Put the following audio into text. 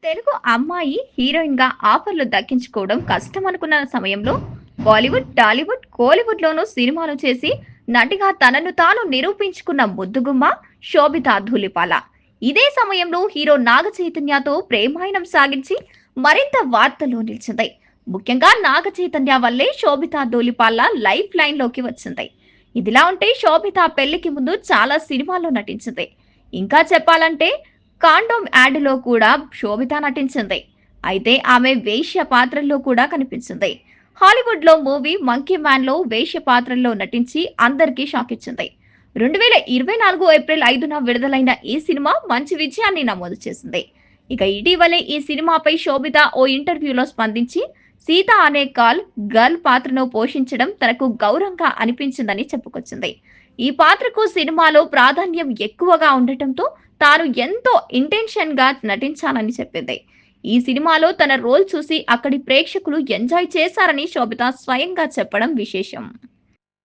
తెలుగు అమ్మాయి హీరోయిన్ గా ఆఫర్లు దక్కించుకోవడం కష్టం అనుకున్న సమయంలో బాలీవుడ్, టాలీవుడ్, కోలీవుడ్ లోనూ సినిమాలు చేసి నటిగా తనను తాను నిరూపించుకున్న ముద్దుగుమ్మ శోభితా ధూళిపాల. ఇదే సమయంలో హీరో నాగ చైతన్యతో ప్రేమాయణం సాగించి మరింత వార్తల్లో నిలిచింది. ముఖ్యంగా నాగ చైతన్య వల్లే శోభితా ధూళిపాల లైఫ్ లైన్ లోకి వచ్చింది. ఇదిలా ఉంటే శోభిత పెళ్లికి ముందు చాలా సినిమాల్లో నటించింది. ఇంకా చెప్పాలంటే కాండోమ్ యాడ్‌లో కూడా శోభిత నటించింది. అయితే ఆమె వేశ్య పాత్రల్లో కూడా కనిపించింది. హాలీవుడ్‌లో మూవీ 'మంకీ మ్యాన్'లో వేశ్య పాత్రల్లో నటించి అందరికీ షాకిచ్చింది. 2024 ఏప్రిల్ 5న విడుదలైన ఈ సినిమా మంచి విజయాన్ని నమోదు చేసింది. ఇక ఇటీవలే ఈ సినిమాపై శోభిత ఓ ఇంటర్వ్యూలో స్పందించి సీత అనే గర్ల్ పాత్రను పోషించడం తనకు గౌరవంగా అనిపించిందని చెప్పుకొచ్చింది. ఈ పాత్రకు సినిమాలో ప్రాధాన్యం ఎక్కువగా ఉండటంతో తాను ఎంతో ఇంటెన్షన్‌గా నటించానని చెప్పింది. ఈ సినిమాలో తన రోల్ చూసి అక్కడి ప్రేక్షకులు ఎంజాయ్ చేశారని శోభిత స్వయంగా చెప్పడం విశేషం.